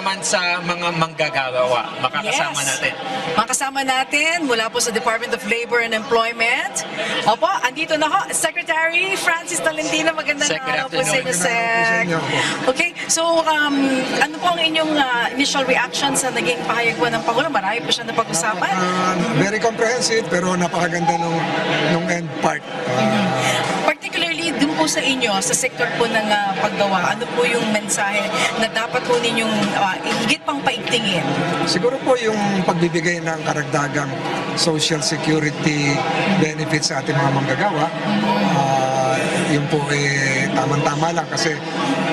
naman sa mga manggagawa makakasama natin? Makasama natin mula po sa Department of Labor and Employment. Opo, andito na ho, Secretary Francis Tolentino. Magandang araw po sa inyo, Sec. Okay, so ano po ang inyong initial reaction sa naging pahayag po ng Pangulo? Marami po siya napag-usapan. Very comprehensive, pero napakaganda nung end part. Particularly dun po sa inyo, sa sektor po ng paggawa, ano po yung mensahe na dapat po ninyong higit pang paigtingin? Siguro po yung pagbibigay ng karagdagang social security benefits sa ating mga manggagawa, yun po tamang-tama lang kasi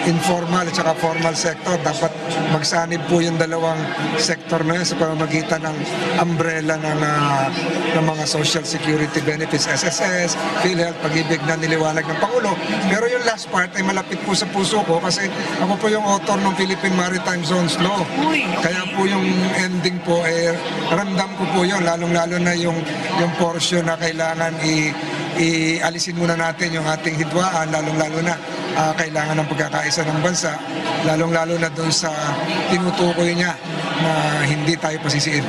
informal at saka formal sector, dapat magsanib po yung dalawang sektor na yun sa pamamagitan ng umbrella ng mga social security benefits, SSS, PhilHealth, Pag-ibig na niliwanag ng Pangulo. Pero yung last part ay malapit po sa puso ko kasi ako po yung author ng Philippine Maritime Zones Law. Kaya po yung ending po, ramdam ko po yun, lalong-lalo na yung portion na kailangan ialisin muna natin yung ating hidwaan, lalong-lalo na kailangan ng pagkakaisa ng bansa, lalong-lalo na doon sa tinutukoy niya na hindi tayo pasisiin.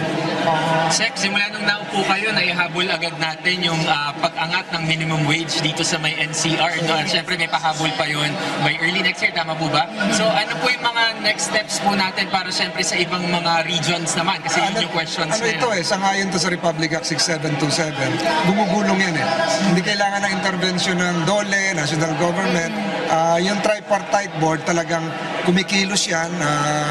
Sec, simula nung naupo kayo, naihabol agad natin yung pag-angat ng minimum wage dito sa may NCR. No? At syempre may pahabol pa yun by early next year, tama po ba? So ano po yung mga next steps po natin para syempre sa ibang mga regions naman? Kasi yun yung questions na ito sangayon to sa Republic Act 6727, gumugulong yan Hindi kailangan ng intervention ng DOLE, national government. Yung tripartite board talagang kumikilos yan,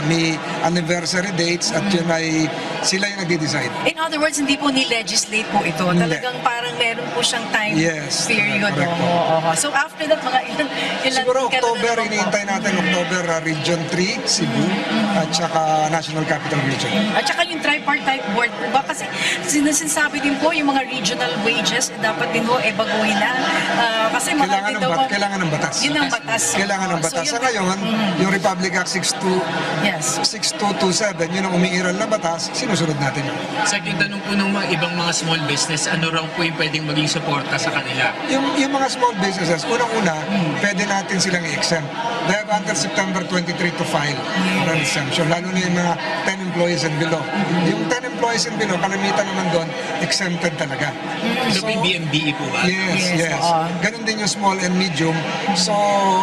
may anniversary dates at yun ay sila yung nagde-decide. In other words, hindi po ni-legislate po ito. Talagang parang meron po siyang time period. So after that, mga ilan siguro October, iniintay natin October, Region 3, Cebu, at saka National Capital Region. At saka yung tripartite board po ba? Kasi sinasabi din po yung mga regional wages, dapat din po baguhin na. Kasi mga kailangan ng batas. Yun ang batas. Kailangan ng batas. Sa ngayon, yung Republic Act 6227, yun ang umiiral na batas, sinusunod natin yun. Sa yung tanong po ng mga ibang mga small business, ano raw po yung pwedeng maging suporta sa kanila? Yung mga small businesses, unang-una, pwede natin silang i-exempt. They have until September 23 to file for an exemption, lalo na yung mga 10 employees and below. Yung 10 employees and below, kalamitan naman doon, exempted talaga. So, may BMBE po ba? Yes. Ganun din yung small and medium. So,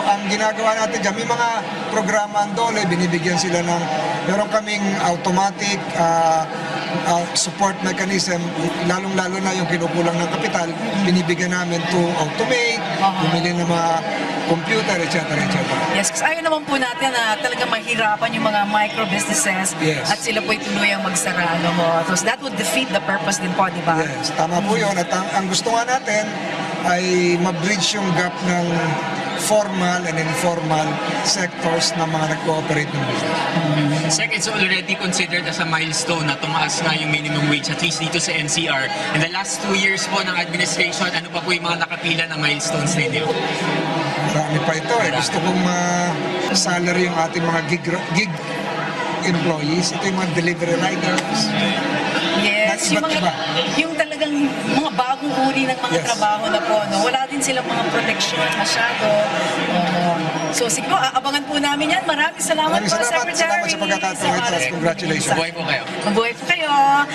ang ginagawa natin dyan, may mga programa ang DOLE, binibigyan sila ng, meron kaming automatic support mechanism, lalong-lalo na yung kinukulang ng kapital, binibigyan namin to automate, bumili ng mga computer, etc. Yes, kasi ayaw naman po natin na talagang mahirapan yung mga micro businesses at sila po tuluyang magsara. So that would defeat the purpose din po, di ba? Yes, tama po yun. At ang gusto nga natin ay ma-bridge yung gap ng formal and informal sectors na mga nag-cooperate ng business. Sec, it's already considered as a milestone na tumaas na yung minimum wage, at least dito sa NCR. In the last 2 years po ng administration, ano pa po yung mga nakapila na milestones ninyo? Marami pa ito Gusto kong salary yung ating mga gig employees. Ito yung mga delivery riders. Yes, yung talagang mga bagong uri ng mga trabaho na po, wala din silang mga protection masyado. So siguro, abangan po namin yan. Maraming salamat po, Secretary. Salamat sa pagkakataon. Congratulations. Mabuhay po kayo. Mabuhay po kayo.